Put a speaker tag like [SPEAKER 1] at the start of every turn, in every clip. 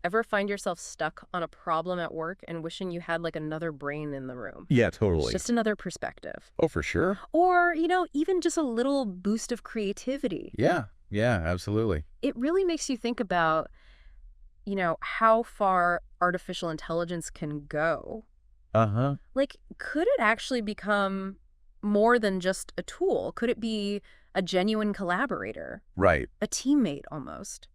[SPEAKER 1] Ever find yourself stuck on a problem at work and wishing you had like another brain in the room?
[SPEAKER 2] Yeah,
[SPEAKER 1] It's
[SPEAKER 2] totally.
[SPEAKER 1] just another perspective.
[SPEAKER 2] Oh, for sure.
[SPEAKER 1] Or, even just a little boost of creativity.
[SPEAKER 2] Yeah, yeah, absolutely.
[SPEAKER 1] It really makes you think about, how far artificial intelligence can go.
[SPEAKER 2] Uh-huh.
[SPEAKER 1] Like, could it actually become more than just a tool? Could it be a genuine collaborator,
[SPEAKER 2] Right.
[SPEAKER 1] a teammate almost?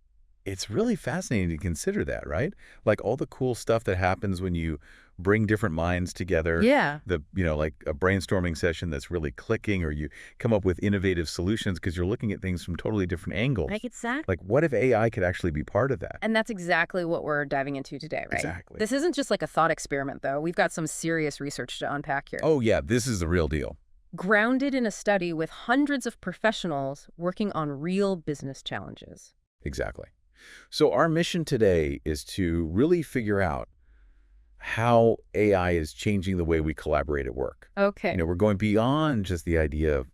[SPEAKER 2] It's really fascinating to consider that, right? Like all the cool stuff that happens when you bring different minds together,
[SPEAKER 1] Yeah.
[SPEAKER 2] like a brainstorming session that's really clicking, or you come up with innovative solutions because you're looking at things from totally different
[SPEAKER 1] Like
[SPEAKER 2] angles.
[SPEAKER 1] exactly.
[SPEAKER 2] Like, what if AI could actually be part of that?
[SPEAKER 1] And that's exactly what we're diving into today, right?
[SPEAKER 2] Exactly.
[SPEAKER 1] This isn't just like a thought experiment, though. We've got some serious research to unpack here.
[SPEAKER 2] Oh, yeah, this is the real deal.
[SPEAKER 1] Grounded in a study with hundreds of professionals working on real business challenges.
[SPEAKER 2] Exactly. So our mission today is to really figure out how AI is changing the way we collaborate at work.
[SPEAKER 1] Okay.
[SPEAKER 2] We're going beyond just the idea of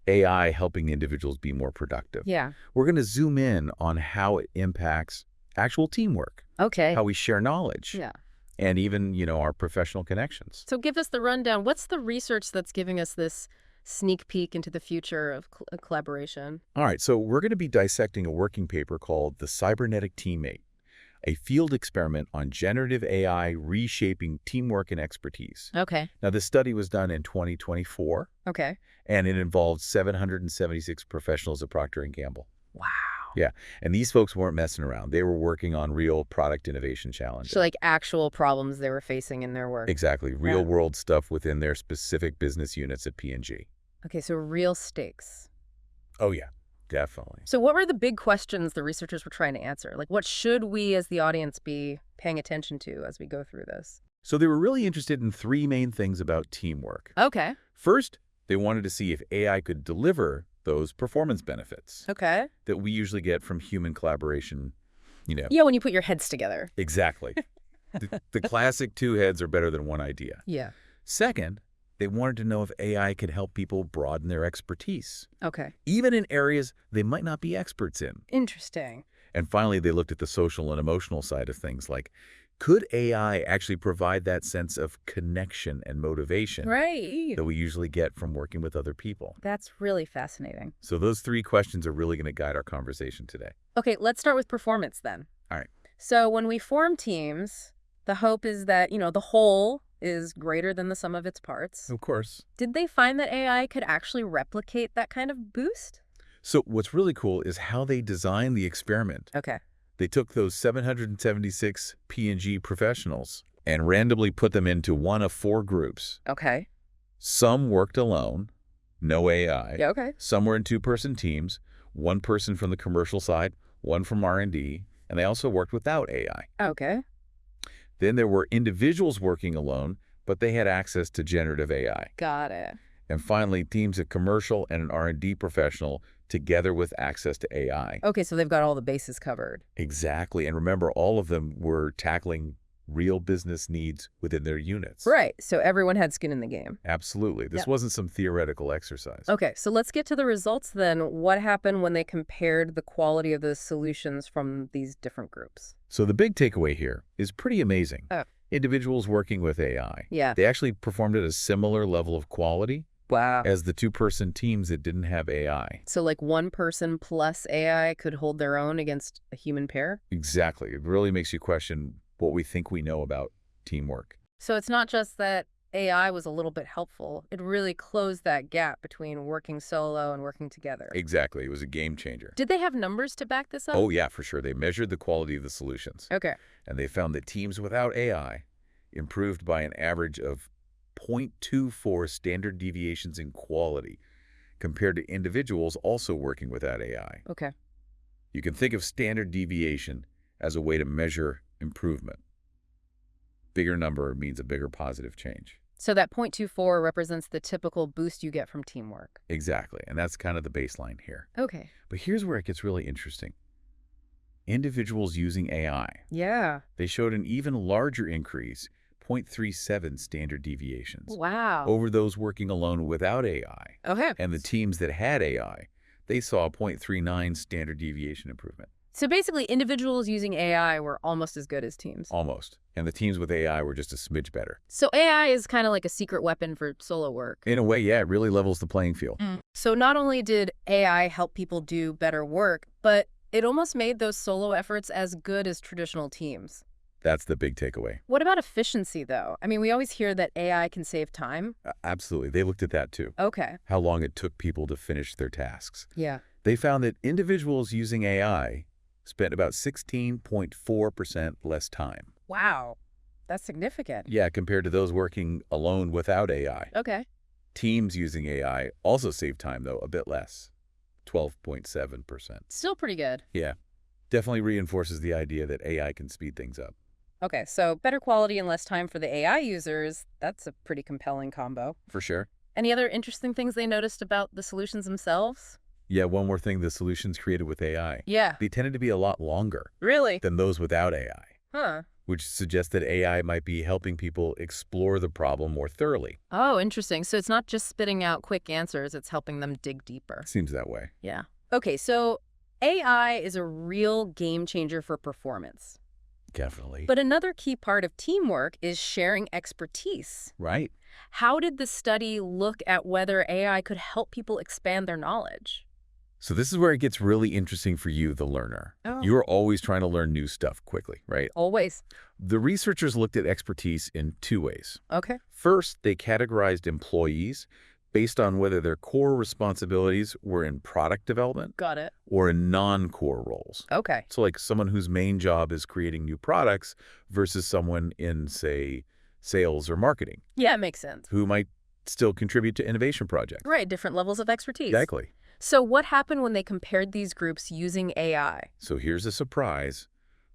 [SPEAKER 2] AI helping individuals be more productive.
[SPEAKER 1] Yeah.
[SPEAKER 2] We're going to zoom in on how it impacts actual teamwork,
[SPEAKER 1] Okay.
[SPEAKER 2] how we share knowledge,
[SPEAKER 1] Yeah.
[SPEAKER 2] and even, our professional connections.
[SPEAKER 1] So give us the rundown. What's the research that's giving us this sneak peek into the future of collaboration?
[SPEAKER 2] All right, so we're going to be dissecting a working paper called the Cybernetic Teammate, a field experiment on generative AI reshaping teamwork and expertise.
[SPEAKER 1] Okay.
[SPEAKER 2] Now, this study was done in 2024,
[SPEAKER 1] Okay.
[SPEAKER 2] and it involved 776 professionals at Procter Gamble.
[SPEAKER 1] Wow.
[SPEAKER 2] Yeah, and these folks weren't messing around. They were working on real product innovation challenges.
[SPEAKER 1] So like actual problems they were facing in their work.
[SPEAKER 2] Exactly,
[SPEAKER 1] Yeah.
[SPEAKER 2] real-world stuff within their specific business units at P&G.
[SPEAKER 1] Okay, so real stakes.
[SPEAKER 2] Oh, yeah, definitely.
[SPEAKER 1] So what were the big questions the researchers were trying to answer? Like what should we as the audience be paying attention to as we go through this?
[SPEAKER 2] So they were really interested in three main things about teamwork.
[SPEAKER 1] Okay.
[SPEAKER 2] First, they wanted to see if AI could deliver those performance benefits
[SPEAKER 1] Okay.
[SPEAKER 2] that we usually get from human collaboration.
[SPEAKER 1] Yeah, when you put your heads together.
[SPEAKER 2] Exactly. The classic two heads are better than one idea.
[SPEAKER 1] Yeah.
[SPEAKER 2] Second, they wanted to know if AI could help people broaden their expertise,
[SPEAKER 1] Okay.
[SPEAKER 2] even in areas they might not be experts in.
[SPEAKER 1] Interesting.
[SPEAKER 2] And finally, they looked at the social and emotional side of things, like, could AI actually provide that sense of connection and motivation
[SPEAKER 1] Right.
[SPEAKER 2] that we usually get from working with other people?
[SPEAKER 1] That's really fascinating.
[SPEAKER 2] So those three questions are really going to guide our conversation today.
[SPEAKER 1] Okay, let's start with performance then.
[SPEAKER 2] All right.
[SPEAKER 1] So when we form teams, the hope is that, the whole is greater than the sum of its parts.
[SPEAKER 2] Of course.
[SPEAKER 1] Did they find that AI could actually replicate that kind of boost?
[SPEAKER 2] So what's really cool is how they designed the experiment.
[SPEAKER 1] Okay.
[SPEAKER 2] They took those 776 P&G professionals and randomly put them into one of four groups.
[SPEAKER 1] Okay.
[SPEAKER 2] Some worked alone, no AI.
[SPEAKER 1] Yeah, okay.
[SPEAKER 2] Some were in two-person teams, one person from the commercial side, one from R&D, and they also worked without AI.
[SPEAKER 1] Okay.
[SPEAKER 2] Then there were individuals working alone, but they had access to generative AI.
[SPEAKER 1] Got it.
[SPEAKER 2] And finally, teams of commercial and an R&D professional together with access to AI.
[SPEAKER 1] Okay, so they've got all the bases covered.
[SPEAKER 2] Exactly. And remember, all of them were tackling real business needs within their units.
[SPEAKER 1] Right, so everyone had skin in the game.
[SPEAKER 2] Absolutely. This
[SPEAKER 1] Yep.
[SPEAKER 2] wasn't some theoretical exercise.
[SPEAKER 1] Okay, so let's get to the results then. What happened when they compared the quality of the solutions from these different groups?
[SPEAKER 2] So the big takeaway here is pretty amazing.
[SPEAKER 1] Oh.
[SPEAKER 2] Individuals working with AI,
[SPEAKER 1] Yeah.
[SPEAKER 2] they actually performed at a similar level of quality
[SPEAKER 1] Wow.
[SPEAKER 2] as the two-person teams that didn't have AI.
[SPEAKER 1] So like one person plus AI could hold their own against a human pair?
[SPEAKER 2] Exactly. It really makes you question what we think we know about teamwork.
[SPEAKER 1] So it's not just that AI was a little bit helpful. It really closed that gap between working solo and working together.
[SPEAKER 2] Exactly. It was a game changer.
[SPEAKER 1] Did they have numbers to back this up?
[SPEAKER 2] Oh, yeah, for sure. They measured the quality of the solutions.
[SPEAKER 1] Okay.
[SPEAKER 2] And they found that teams without AI improved by an average of 0.24 standard deviations in quality compared to individuals also working without AI.
[SPEAKER 1] Okay.
[SPEAKER 2] You can think of standard deviation as a way to measure improvement. Bigger number means a bigger positive change.
[SPEAKER 1] So that 0.24 represents the typical boost you get from teamwork.
[SPEAKER 2] Exactly. And that's kind of the baseline here.
[SPEAKER 1] Okay.
[SPEAKER 2] But here's where it gets really interesting. Individuals using AI,
[SPEAKER 1] Yeah.
[SPEAKER 2] they showed an even larger increase, 0.37 standard deviations,
[SPEAKER 1] Wow.
[SPEAKER 2] over those working alone without AI.
[SPEAKER 1] Okay.
[SPEAKER 2] And the teams that had AI, they saw a 0.39 standard deviation improvement.
[SPEAKER 1] So basically, individuals using AI were almost as good as teams.
[SPEAKER 2] Almost. And the teams with AI were just a smidge better.
[SPEAKER 1] So AI is kind of like a secret weapon for solo work.
[SPEAKER 2] In a way, yeah, it really levels the playing field.
[SPEAKER 1] So not only did AI help people do better work, but it almost made those solo efforts as good as traditional teams.
[SPEAKER 2] That's the big takeaway.
[SPEAKER 1] What about efficiency, though? I mean, we always hear that AI can save time.
[SPEAKER 2] Absolutely. They looked at that too.
[SPEAKER 1] Okay.
[SPEAKER 2] How long it took people to finish their tasks.
[SPEAKER 1] Yeah.
[SPEAKER 2] They found that individuals using AI spent about 16.4% less time.
[SPEAKER 1] Wow. That's significant.
[SPEAKER 2] Yeah, compared to those working alone without AI.
[SPEAKER 1] Okay.
[SPEAKER 2] Teams using AI also save time, though, a bit less, 12.7%.
[SPEAKER 1] Still pretty good.
[SPEAKER 2] Yeah, definitely reinforces the idea that AI can speed things up.
[SPEAKER 1] Okay, so better quality and less time for the AI users. That's a pretty compelling combo.
[SPEAKER 2] For sure.
[SPEAKER 1] Any other interesting things they noticed about the solutions themselves?
[SPEAKER 2] Yeah, one more thing, the solutions created with AI.
[SPEAKER 1] Yeah.
[SPEAKER 2] They tended to be a lot longer
[SPEAKER 1] Really?
[SPEAKER 2] than those without AI,
[SPEAKER 1] Huh.
[SPEAKER 2] which suggests that AI might be helping people explore the problem more thoroughly.
[SPEAKER 1] Oh, interesting. So it's not just spitting out quick answers, it's helping them dig deeper.
[SPEAKER 2] Seems that way.
[SPEAKER 1] Yeah. Okay, so AI is a real game changer for performance.
[SPEAKER 2] Definitely.
[SPEAKER 1] But another key part of teamwork is sharing expertise.
[SPEAKER 2] Right.
[SPEAKER 1] How did the study look at whether AI could help people expand their knowledge?
[SPEAKER 2] So this is where it gets really interesting for you, the learner.
[SPEAKER 1] Oh.
[SPEAKER 2] You're always trying to learn new stuff quickly, right?
[SPEAKER 1] Always.
[SPEAKER 2] The researchers looked at expertise in two ways.
[SPEAKER 1] Okay.
[SPEAKER 2] First, they categorized employees based on whether their core responsibilities were in product development
[SPEAKER 1] Got it.
[SPEAKER 2] or in non-core roles.
[SPEAKER 1] Okay.
[SPEAKER 2] So like someone whose main job is creating new products versus someone in, say, sales or marketing,
[SPEAKER 1] Yeah, it makes sense.
[SPEAKER 2] who might still contribute to innovation projects.
[SPEAKER 1] Right, different levels of expertise.
[SPEAKER 2] Exactly.
[SPEAKER 1] So what happened when they compared these groups using AI?
[SPEAKER 2] So here's a surprise.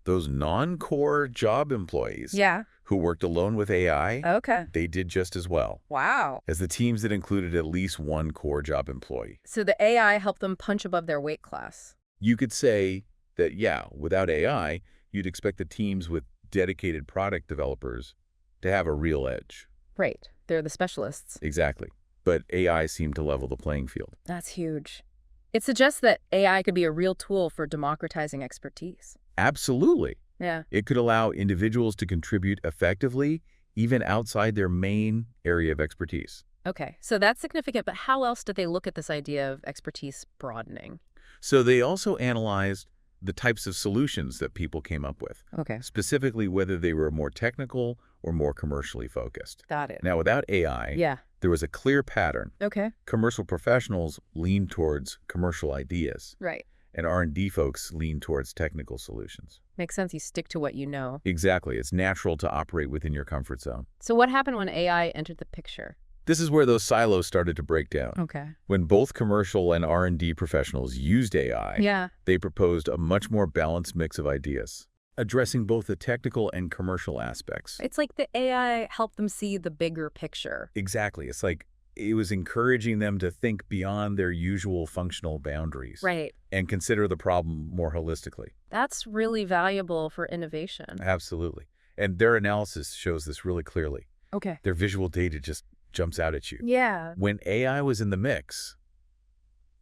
[SPEAKER 2] Those non-core job employees
[SPEAKER 1] Yeah.
[SPEAKER 2] who worked alone with AI,
[SPEAKER 1] Okay.
[SPEAKER 2] they did just as well
[SPEAKER 1] Wow.
[SPEAKER 2] as the teams that included at least one core job employee.
[SPEAKER 1] So the AI helped them punch above their weight class.
[SPEAKER 2] You could say that, yeah, without AI, you'd expect the teams with dedicated product developers to have a real edge.
[SPEAKER 1] Right. They're the specialists.
[SPEAKER 2] Exactly. But AI seemed to level the playing field.
[SPEAKER 1] That's huge. It suggests that AI could be a real tool for democratizing expertise.
[SPEAKER 2] Absolutely.
[SPEAKER 1] Yeah.
[SPEAKER 2] It could allow individuals to contribute effectively, even outside their main area of expertise.
[SPEAKER 1] Okay. So that's significant, but how else did they look at this idea of expertise broadening?
[SPEAKER 2] So they also analyzed the types of solutions that people came up with,
[SPEAKER 1] Okay.
[SPEAKER 2] specifically whether they were more technical or more commercially focused.
[SPEAKER 1] Got it.
[SPEAKER 2] Now, without AI,
[SPEAKER 1] Yeah.
[SPEAKER 2] there was a clear pattern.
[SPEAKER 1] Okay.
[SPEAKER 2] Commercial professionals lean towards commercial ideas,
[SPEAKER 1] Right.
[SPEAKER 2] and R&D folks lean towards technical solutions.
[SPEAKER 1] Makes sense. You stick to what you know.
[SPEAKER 2] Exactly. It's natural to operate within your comfort zone.
[SPEAKER 1] So what happened when AI entered the picture?
[SPEAKER 2] This is where those silos started to break down.
[SPEAKER 1] Okay.
[SPEAKER 2] When both commercial and R&D professionals used AI,
[SPEAKER 1] Yeah.
[SPEAKER 2] they proposed a much more balanced mix of ideas, addressing both the technical and commercial aspects.
[SPEAKER 1] It's like the AI helped them see the bigger picture.
[SPEAKER 2] Exactly. It's like it was encouraging them to think beyond their usual functional boundaries.
[SPEAKER 1] Right.
[SPEAKER 2] And consider the problem more holistically.
[SPEAKER 1] That's really valuable for innovation.
[SPEAKER 2] Absolutely. And their analysis shows this really clearly.
[SPEAKER 1] Okay.
[SPEAKER 2] Their visual data just jumps out at you.
[SPEAKER 1] Yeah.
[SPEAKER 2] When AI was in the mix,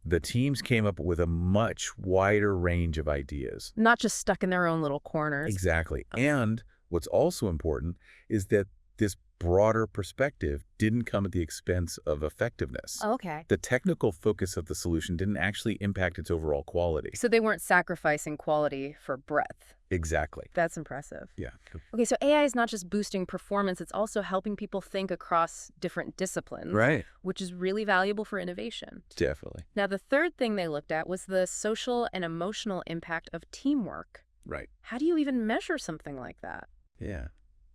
[SPEAKER 2] the teams came up with a much wider range of ideas.
[SPEAKER 1] Not just stuck in their own little corners.
[SPEAKER 2] Exactly. And what's also important is that this broader perspective didn't come at the expense of effectiveness.
[SPEAKER 1] Okay.
[SPEAKER 2] The technical focus of the solution didn't actually impact its overall quality.
[SPEAKER 1] So they weren't sacrificing quality for breadth.
[SPEAKER 2] Exactly.
[SPEAKER 1] That's impressive.
[SPEAKER 2] Yeah.
[SPEAKER 1] Okay, so AI is not just boosting performance, it's also helping people think across different disciplines.
[SPEAKER 2] Right.
[SPEAKER 1] Which is really valuable for innovation.
[SPEAKER 2] Definitely.
[SPEAKER 1] Now, the third thing they looked at was the social and emotional impact of teamwork.
[SPEAKER 2] Right.
[SPEAKER 1] How do you even measure something like that?
[SPEAKER 2] Yeah.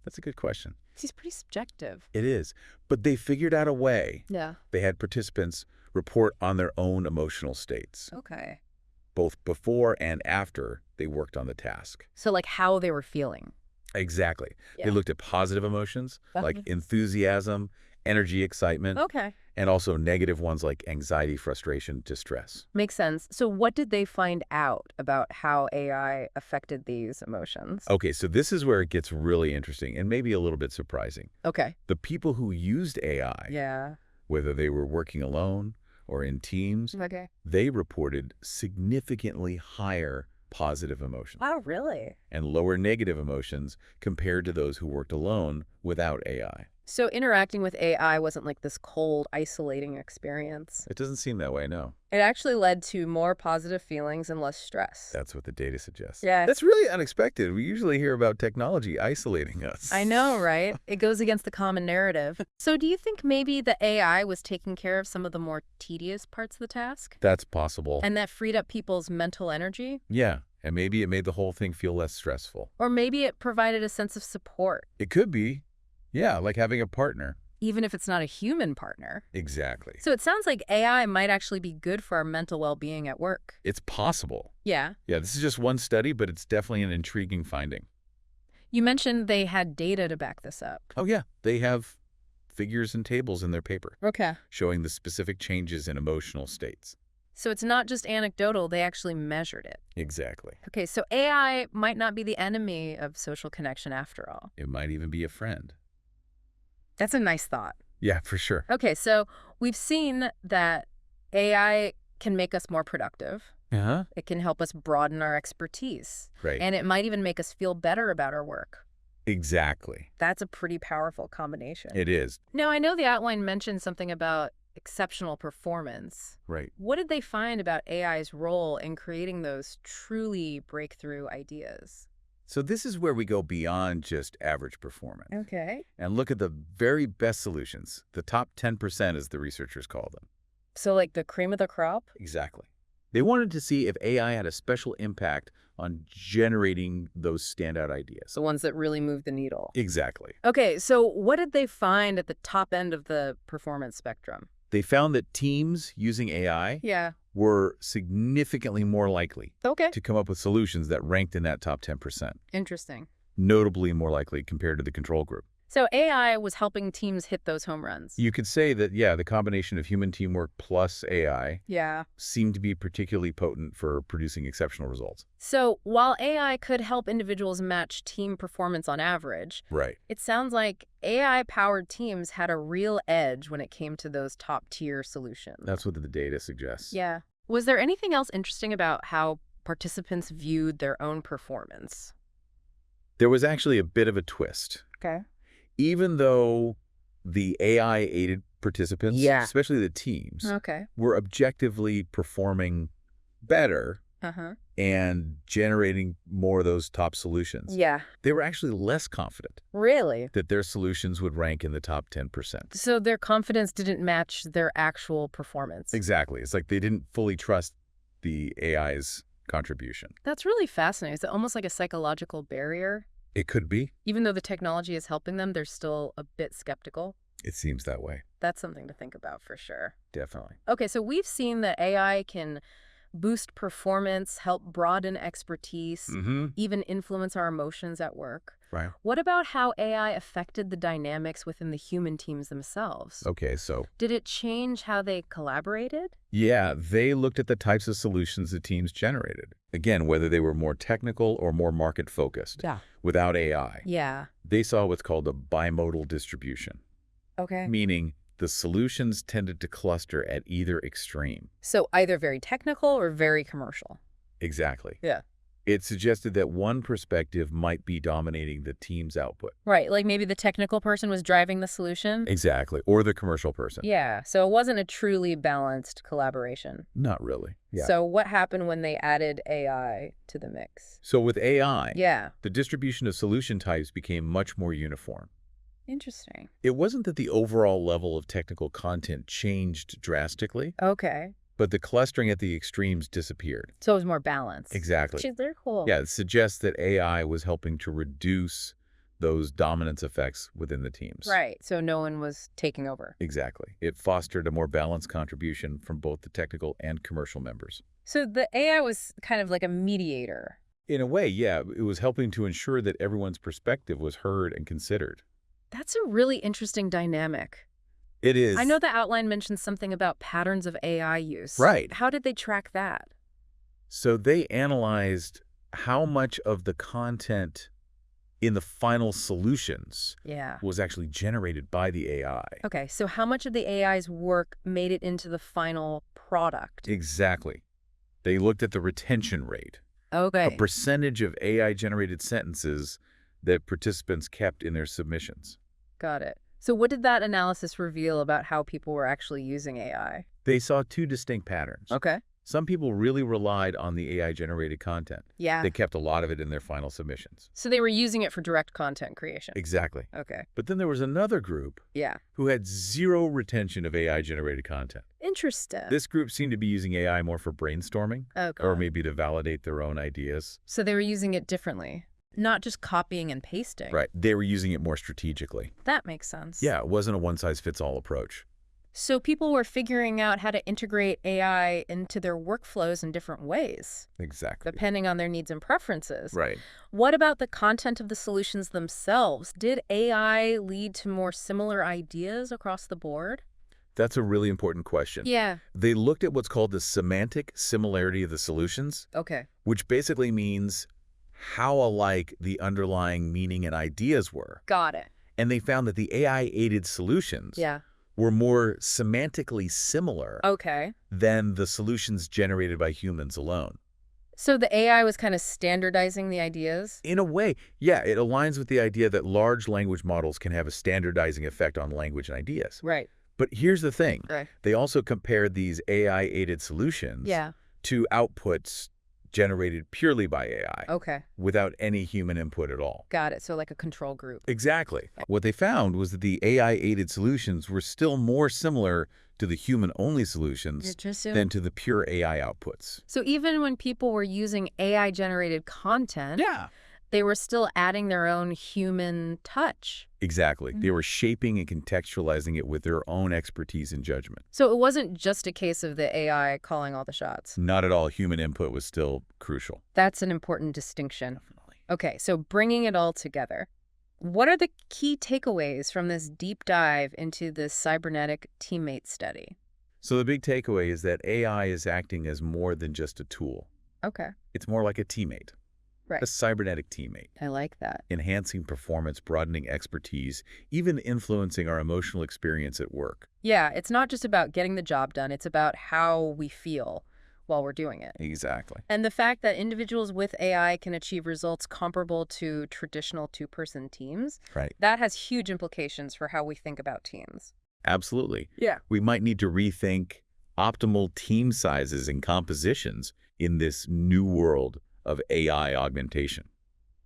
[SPEAKER 2] That's a good question.
[SPEAKER 1] It's pretty subjective.
[SPEAKER 2] It is. But they figured out a way.
[SPEAKER 1] Yeah.
[SPEAKER 2] They had participants report on their own emotional states,
[SPEAKER 1] Okay.
[SPEAKER 2] both before and after they worked on the task.
[SPEAKER 1] So like how they were feeling.
[SPEAKER 2] Exactly.
[SPEAKER 1] Yeah.
[SPEAKER 2] They looked at positive emotions like
[SPEAKER 1] Uh-huh.
[SPEAKER 2] enthusiasm, energy, excitement,
[SPEAKER 1] Okay.
[SPEAKER 2] and also negative ones like anxiety, frustration, distress.
[SPEAKER 1] Makes sense. So what did they find out about how AI affected these emotions?
[SPEAKER 2] Okay, so this is where it gets really interesting and maybe a little bit surprising.
[SPEAKER 1] Okay.
[SPEAKER 2] The people who used AI,
[SPEAKER 1] Yeah.
[SPEAKER 2] whether they were working alone or in teams,
[SPEAKER 1] Okay.
[SPEAKER 2] they reported significantly higher positive emotions
[SPEAKER 1] Oh, really?
[SPEAKER 2] and lower negative emotions compared to those who worked alone without AI.
[SPEAKER 1] So interacting with AI wasn't like this cold, isolating experience.
[SPEAKER 2] It doesn't seem that way, no.
[SPEAKER 1] It actually led to more positive feelings and less stress.
[SPEAKER 2] That's what the data suggests.
[SPEAKER 1] Yeah.
[SPEAKER 2] That's really unexpected. We usually hear about technology isolating us.
[SPEAKER 1] I know, right? It goes against the common narrative. So do you think maybe the AI was taking care of some of the more tedious parts of the task?
[SPEAKER 2] That's possible.
[SPEAKER 1] And that freed up people's mental energy?
[SPEAKER 2] Yeah, and maybe it made the whole thing feel less stressful.
[SPEAKER 1] Or maybe it provided a sense of support,
[SPEAKER 2] It could be. Yeah, like having a partner.
[SPEAKER 1] even if it's not a human partner.
[SPEAKER 2] Exactly.
[SPEAKER 1] So it sounds like AI might actually be good for our mental well-being at work.
[SPEAKER 2] It's possible.
[SPEAKER 1] Yeah.
[SPEAKER 2] Yeah, this is just one study, but it's definitely an intriguing finding.
[SPEAKER 1] You mentioned they had data to back this up.
[SPEAKER 2] Oh, yeah. They have figures and tables in their paper
[SPEAKER 1] Okay.
[SPEAKER 2] showing the specific changes in emotional states.
[SPEAKER 1] So it's not just anecdotal, they actually measured it.
[SPEAKER 2] Exactly.
[SPEAKER 1] Okay, so AI might not be the enemy of social connection after all.
[SPEAKER 2] It might even be a friend.
[SPEAKER 1] That's a nice thought.
[SPEAKER 2] Yeah, for sure.
[SPEAKER 1] Okay, so we've seen that AI can make us more productive.
[SPEAKER 2] Uh-huh.
[SPEAKER 1] It can help us broaden our expertise.
[SPEAKER 2] Right.
[SPEAKER 1] And it might even make us feel better about our work.
[SPEAKER 2] Exactly.
[SPEAKER 1] That's a pretty powerful combination.
[SPEAKER 2] It is.
[SPEAKER 1] Now, I know the outline mentioned something about exceptional performance.
[SPEAKER 2] Right.
[SPEAKER 1] What did they find about AI's role in creating those truly breakthrough ideas?
[SPEAKER 2] So this is where we go beyond just average performance
[SPEAKER 1] Okay.
[SPEAKER 2] and look at the very best solutions, the top 10% as the researchers call them.
[SPEAKER 1] So like the cream of the crop?
[SPEAKER 2] Exactly. They wanted to see if AI had a special impact on generating those standout ideas.
[SPEAKER 1] The ones that really move the needle.
[SPEAKER 2] Exactly.
[SPEAKER 1] Okay, so what did they find at the top end of the performance spectrum?
[SPEAKER 2] They found that teams using AI
[SPEAKER 1] Yeah.
[SPEAKER 2] were significantly more likely
[SPEAKER 1] Okay.
[SPEAKER 2] to come up with solutions that ranked in that top 10%,
[SPEAKER 1] Interesting.
[SPEAKER 2] notably more likely compared to the control group.
[SPEAKER 1] So AI was helping teams hit those home runs.
[SPEAKER 2] You could say that, yeah, the combination of human teamwork plus AI
[SPEAKER 1] Yeah.
[SPEAKER 2] seemed to be particularly potent for producing exceptional results.
[SPEAKER 1] So while AI could help individuals match team performance on average,
[SPEAKER 2] Right.
[SPEAKER 1] it sounds like AI-powered teams had a real edge when it came to those top-tier solutions.
[SPEAKER 2] That's what the data suggests.
[SPEAKER 1] Yeah. Was there anything else interesting about how participants viewed their own performance?
[SPEAKER 2] There was actually a bit of a twist.
[SPEAKER 1] Okay.
[SPEAKER 2] Even though the AI-aided participants,
[SPEAKER 1] Yeah.
[SPEAKER 2] especially the teams,
[SPEAKER 1] Okay.
[SPEAKER 2] were objectively performing better
[SPEAKER 1] Uh-huh.
[SPEAKER 2] and generating more of those top solutions,
[SPEAKER 1] Yeah.
[SPEAKER 2] they were actually less confident
[SPEAKER 1] Really?
[SPEAKER 2] that their solutions would rank in the top 10%.
[SPEAKER 1] So their confidence didn't match their actual performance.
[SPEAKER 2] Exactly. It's like they didn't fully trust the AI's contribution.
[SPEAKER 1] That's really fascinating. It's almost like a psychological barrier.
[SPEAKER 2] It could be.
[SPEAKER 1] Even though the technology is helping them, they're still a bit skeptical.
[SPEAKER 2] It seems that way.
[SPEAKER 1] That's something to think about for sure.
[SPEAKER 2] Definitely.
[SPEAKER 1] Okay, so we've seen that AI can boost performance, help broaden expertise,
[SPEAKER 2] Mm-hmm.
[SPEAKER 1] even influence our emotions at work.
[SPEAKER 2] Right.
[SPEAKER 1] What about how AI affected the dynamics within the human teams themselves?
[SPEAKER 2] Okay, so
[SPEAKER 1] Did it change how they collaborated?
[SPEAKER 2] yeah, they looked at the types of solutions the teams generated. Again, whether they were more technical or more market-focused.
[SPEAKER 1] Yeah.
[SPEAKER 2] Without AI,
[SPEAKER 1] Yeah.
[SPEAKER 2] they saw what's called a bimodal distribution,
[SPEAKER 1] Okay.
[SPEAKER 2] meaning the solutions tended to cluster at either extreme.
[SPEAKER 1] So either very technical or very commercial.
[SPEAKER 2] Exactly.
[SPEAKER 1] Yeah.
[SPEAKER 2] It suggested that one perspective might be dominating the team's output.
[SPEAKER 1] Right, like maybe the technical person was driving the solution.
[SPEAKER 2] Exactly. Or the commercial person.
[SPEAKER 1] Yeah, so it wasn't a truly balanced collaboration.
[SPEAKER 2] Not really. Yeah.
[SPEAKER 1] So what happened when they added AI to the mix?
[SPEAKER 2] So with AI,
[SPEAKER 1] Yeah.
[SPEAKER 2] the distribution of solution types became much more uniform.
[SPEAKER 1] Interesting.
[SPEAKER 2] It wasn't that the overall level of technical content changed drastically,
[SPEAKER 1] Okay.
[SPEAKER 2] but the clustering at the extremes disappeared.
[SPEAKER 1] So it was more balanced.
[SPEAKER 2] Exactly.
[SPEAKER 1] Which is very cool.
[SPEAKER 2] Yeah, it suggests that AI was helping to reduce those dominance effects within the teams.
[SPEAKER 1] Right, so no one was taking over.
[SPEAKER 2] Exactly. It fostered a more balanced contribution from both the technical and commercial members.
[SPEAKER 1] So the AI was kind of like a mediator.
[SPEAKER 2] In a way, yeah, it was helping to ensure that everyone's perspective was heard and considered.
[SPEAKER 1] That's a really interesting dynamic.
[SPEAKER 2] It is.
[SPEAKER 1] I know the outline mentions something about patterns of AI use.
[SPEAKER 2] Right.
[SPEAKER 1] How did they track that?
[SPEAKER 2] So they analyzed how much of the content in the final solutions
[SPEAKER 1] Yeah.
[SPEAKER 2] was actually generated by the AI.
[SPEAKER 1] Okay, so how much of the AI's work made it into the final product?
[SPEAKER 2] Exactly. They looked at the retention rate. a
[SPEAKER 1] Okay.
[SPEAKER 2] percentage of AI-generated sentences that participants kept in their submissions.
[SPEAKER 1] Got it. So what did that analysis reveal about how people were actually using AI?
[SPEAKER 2] They saw two distinct patterns.
[SPEAKER 1] Okay.
[SPEAKER 2] Some people really relied on the AI-generated content.
[SPEAKER 1] Yeah.
[SPEAKER 2] They kept a lot of it in their final submissions.
[SPEAKER 1] So they were using it for direct content creation.
[SPEAKER 2] Exactly.
[SPEAKER 1] Okay.
[SPEAKER 2] But then there was another group
[SPEAKER 1] Yeah.
[SPEAKER 2] who had zero retention of AI-generated content.
[SPEAKER 1] Interesting.
[SPEAKER 2] This group seemed to be using AI more for brainstorming,
[SPEAKER 1] Okay.
[SPEAKER 2] or maybe to validate their own ideas.
[SPEAKER 1] So they were using it differently, not just copying and pasting.
[SPEAKER 2] Right. They were using it more strategically.
[SPEAKER 1] That makes sense.
[SPEAKER 2] Yeah, it wasn't a one-size-fits-all approach.
[SPEAKER 1] So people were figuring out how to integrate AI into their workflows in different ways,
[SPEAKER 2] Exactly.
[SPEAKER 1] depending on their needs and preferences.
[SPEAKER 2] Right.
[SPEAKER 1] What about the content of the solutions themselves? Did AI lead to more similar ideas across the board?
[SPEAKER 2] That's a really important question.
[SPEAKER 1] Yeah.
[SPEAKER 2] They looked at what's called the semantic similarity of the solutions,
[SPEAKER 1] Okay.
[SPEAKER 2] which basically means how alike the underlying meaning and ideas were.
[SPEAKER 1] Got it.
[SPEAKER 2] And they found that the AI-aided solutions
[SPEAKER 1] Yeah.
[SPEAKER 2] were more semantically similar
[SPEAKER 1] Okay.
[SPEAKER 2] than the solutions generated by humans alone.
[SPEAKER 1] So the AI was kind of standardizing the ideas?
[SPEAKER 2] In a way, yeah, it aligns with the idea that large language models can have a standardizing effect on language and ideas.
[SPEAKER 1] Right.
[SPEAKER 2] But here's the thing.
[SPEAKER 1] Right.
[SPEAKER 2] They also compared these AI-aided solutions
[SPEAKER 1] Yeah.
[SPEAKER 2] to outputs generated purely by AI
[SPEAKER 1] Okay.
[SPEAKER 2] without any human input at all.
[SPEAKER 1] Got it. So like a control group.
[SPEAKER 2] Exactly. What they found was that the AI-aided solutions were still more similar to the human-only solutions
[SPEAKER 1] Interesting.
[SPEAKER 2] than to the pure AI outputs.
[SPEAKER 1] So even when people were using AI-generated content,
[SPEAKER 2] Yeah.
[SPEAKER 1] they were still adding their own human touch.
[SPEAKER 2] Exactly. They were shaping and contextualizing it with their own expertise and judgment.
[SPEAKER 1] So it wasn't just a case of the AI calling all the shots.
[SPEAKER 2] Not at all. Human input was still crucial.
[SPEAKER 1] That's an important distinction.
[SPEAKER 2] Definitely.
[SPEAKER 1] Okay, so bringing it all together, what are the key takeaways from this deep dive into the Cybernetic Teammate study?
[SPEAKER 2] So the big takeaway is that AI is acting as more than just a tool.
[SPEAKER 1] Okay,
[SPEAKER 2] It's more like a teammate,
[SPEAKER 1] right.
[SPEAKER 2] a cybernetic teammate,
[SPEAKER 1] I like that.
[SPEAKER 2] enhancing performance, broadening expertise, even influencing our emotional experience at work.
[SPEAKER 1] Yeah, it's not just about getting the job done. It's about how we feel while we're doing it.
[SPEAKER 2] Exactly.
[SPEAKER 1] And the fact that individuals with AI can achieve results comparable to traditional two-person teams,
[SPEAKER 2] Right.
[SPEAKER 1] that has huge implications for how we think about teams.
[SPEAKER 2] Absolutely.
[SPEAKER 1] Yeah.
[SPEAKER 2] We might need to rethink optimal team sizes and compositions in this new world of AI augmentation.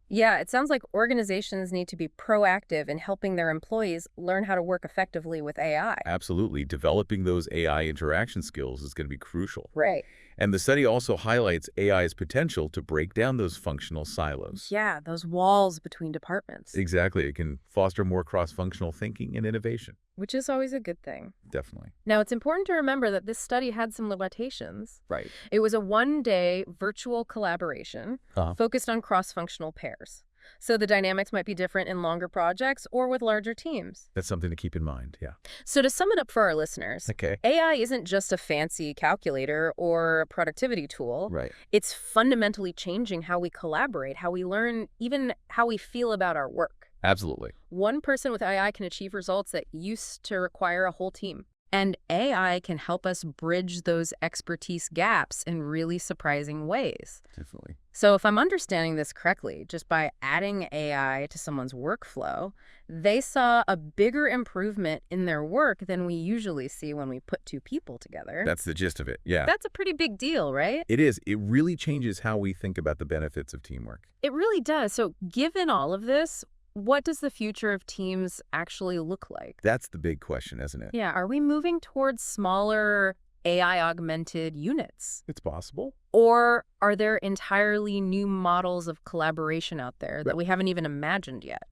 [SPEAKER 1] Yeah, it sounds like organizations need to be proactive in helping their employees learn how to work effectively with AI.
[SPEAKER 2] Absolutely. Developing those AI interaction skills is going to be crucial.
[SPEAKER 1] Right.
[SPEAKER 2] And the study also highlights AI's potential to break down those functional silos.
[SPEAKER 1] Yeah, those walls between departments,
[SPEAKER 2] Exactly. It can foster more cross-functional thinking and innovation.
[SPEAKER 1] which is always a good thing.
[SPEAKER 2] Definitely.
[SPEAKER 1] Now, it's important to remember that this study had some limitations.
[SPEAKER 2] Right.
[SPEAKER 1] It was a one-day virtual collaboration
[SPEAKER 2] Uh-huh.
[SPEAKER 1] focused on cross-functional pairs. So the dynamics might be different in longer projects or with larger teams.
[SPEAKER 2] That's something to keep in mind. Yeah.
[SPEAKER 1] So to sum it up for our listeners,
[SPEAKER 2] Okay.
[SPEAKER 1] AI isn't just a fancy calculator or a productivity tool.
[SPEAKER 2] Right.
[SPEAKER 1] It's fundamentally changing how we collaborate, how we learn, even how we feel about our work.
[SPEAKER 2] Absolutely.
[SPEAKER 1] One person with AI can achieve results that used to require a whole team. And AI can help us bridge those expertise gaps in really surprising ways.
[SPEAKER 2] Definitely.
[SPEAKER 1] So if I'm understanding this correctly, just by adding AI to someone's workflow, they saw a bigger improvement in their work than we usually see when we put two people together.
[SPEAKER 2] That's the gist of it. Yeah.
[SPEAKER 1] That's a pretty big deal, right?
[SPEAKER 2] It is. It really changes how we think about the benefits of teamwork.
[SPEAKER 1] It really does. So given all of this, what does the future of teams actually look like?
[SPEAKER 2] That's the big question, isn't it?
[SPEAKER 1] Yeah, are we moving towards smaller AI-augmented units?
[SPEAKER 2] It's possible.
[SPEAKER 1] Or are there entirely new models of collaboration out there that we haven't even imagined yet?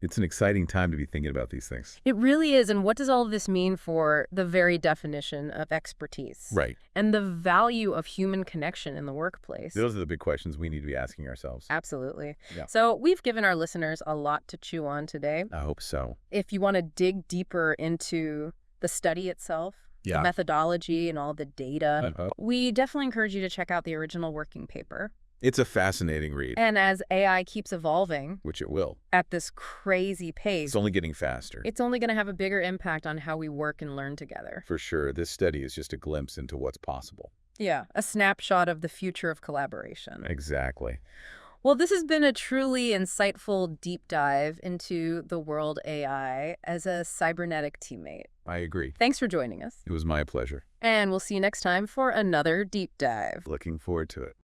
[SPEAKER 2] It's an exciting time to be thinking about these things.
[SPEAKER 1] It really is. And what does all of this mean for the very definition of expertise?
[SPEAKER 2] Right.
[SPEAKER 1] And the value of human connection in the workplace?
[SPEAKER 2] Those are the big questions we need to be asking ourselves.
[SPEAKER 1] Absolutely.
[SPEAKER 2] Yeah.
[SPEAKER 1] So we've given our listeners a lot to chew on today.
[SPEAKER 2] I hope so.
[SPEAKER 1] If you want to dig deeper into the study itself, the methodology and all the data, we definitely encourage you to check out the original working paper.
[SPEAKER 2] It's a fascinating read,
[SPEAKER 1] And as AI keeps evolving
[SPEAKER 2] which it will.
[SPEAKER 1] at this crazy pace,
[SPEAKER 2] It's only getting faster.
[SPEAKER 1] it's only going to have a bigger impact on how we work and learn together.
[SPEAKER 2] For sure, this study is just a glimpse into what's possible.
[SPEAKER 1] Yeah, a snapshot of the future of collaboration.
[SPEAKER 2] Exactly.
[SPEAKER 1] Well, this has been a truly insightful deep dive into the world AI as a cybernetic teammate.
[SPEAKER 2] I agree.
[SPEAKER 1] Thanks for joining us.
[SPEAKER 2] It was my pleasure.
[SPEAKER 1] And we'll see you next time for another deep dive.
[SPEAKER 2] Looking forward to it.